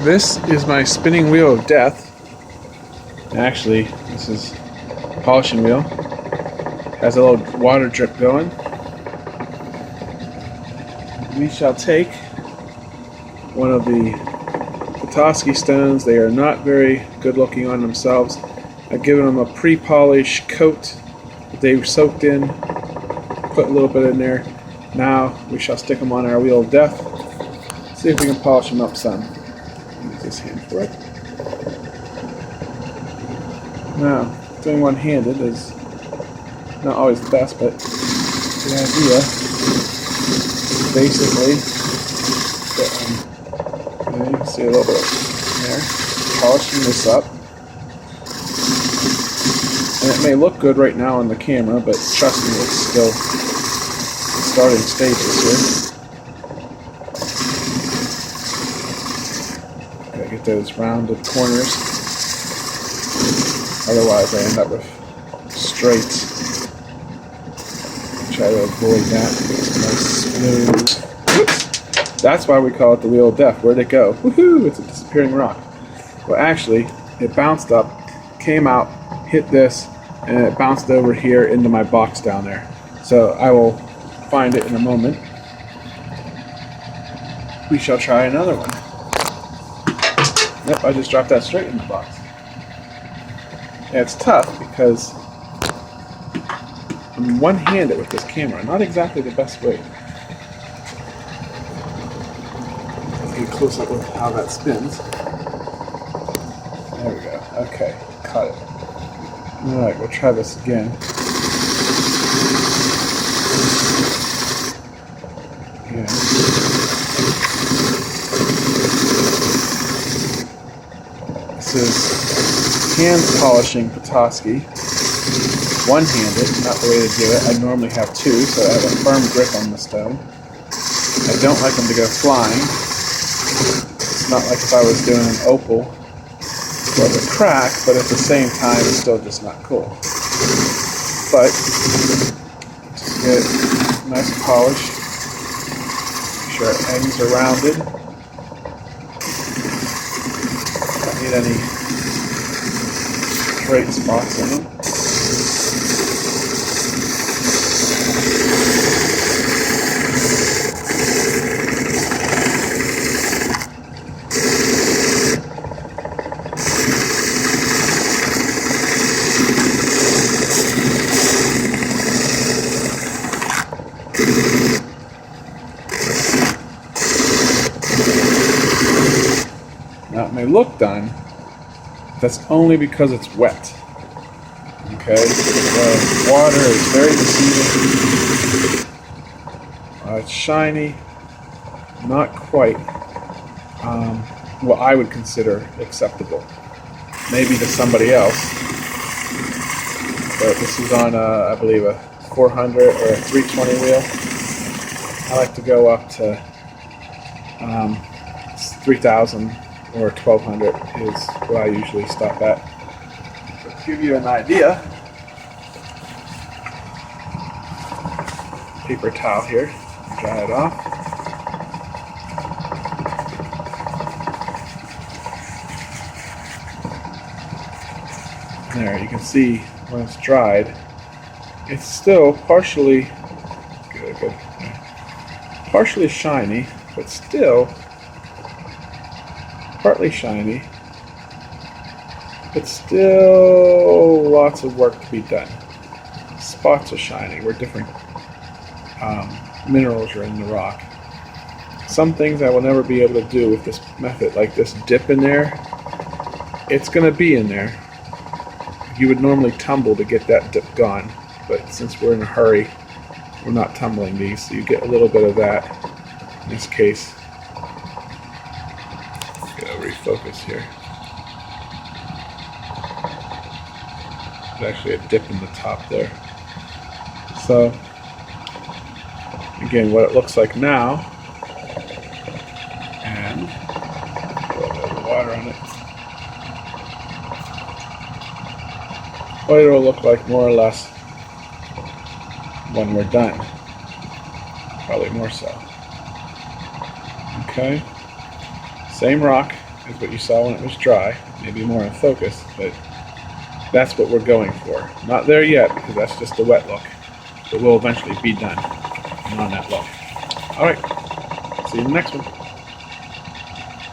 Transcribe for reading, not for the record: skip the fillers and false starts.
This is my spinning wheel of death. Actually, this is a polishing wheel. Has a little water drip going. We shall take one of the Petoskey Stones. They are not very good looking on themselves. I've given them a pre-polish coat that they soaked in. Put a little bit in there. Now we shall stick them on our wheel of death. See if we can polish them up some. Use this hand for it. Now, doing one-handed is not always the best, but the idea is basically that you can see a little bit there, polishing this up. And it may look good right now on the camera, but trust me, it's still starting stages here. Gotta get those rounded corners. Otherwise I end up with straights. Try to avoid that. It's nice smooth. Whoops! That's why we call it the wheel of death. Where'd it go? Woohoo! It's a disappearing rock. Well, actually, it bounced up, came out, hit this, and it bounced over here into my box down there. So I will find it in a moment. We shall try another one. Yep, I just dropped that straight in the box. And it's tough because I'm one-handed with this camera. Not exactly the best way. Let's get close up with how that spins. There we go. Okay, caught it. Alright, we'll try this again. Yeah. This is hand polishing Petoskey. One-handed, not the way to do it. I normally have two, so I have a firm grip on the stone. I don't like them to go flying. It's not like if I was doing an opal. Well, a crack, but at the same time, it's still just not cool. But just get a nice polish. Make sure our ends are rounded. Don't need any straight spots in them. Now it may look done, that's only because it's wet. Okay, the water is very deceiving. It's shiny, not quite what I would consider acceptable. Maybe to somebody else, but this is on I believe a 400 or a 320 wheel. I like to go up to 3,000 or 1,200 is what I usually stop at. So to give you an idea, paper towel here, dry it off. There, you can see when it's dried, it's still partially partially shiny, but still partly shiny, but still lots of work to be done. Spots are shiny where different minerals are in the rock. Some things I will never be able to do with this method, like this dip in there. It's going to be in there. You would normally tumble to get that dip gone, but since we're in a hurry, we're not tumbling these, so you get a little bit of that in this case. Refocus here. There's actually a dip in the top there. So, again, what it looks like now, and a little bit of water on it. What it will look like more or less when we're done. Probably more so. Okay. Same rock, is what you saw when it was dry. Maybe more in focus, but that's what we're going for. Not there yet, because that's just a wet look. But we'll eventually be done on that look. Alright, see you in the next one.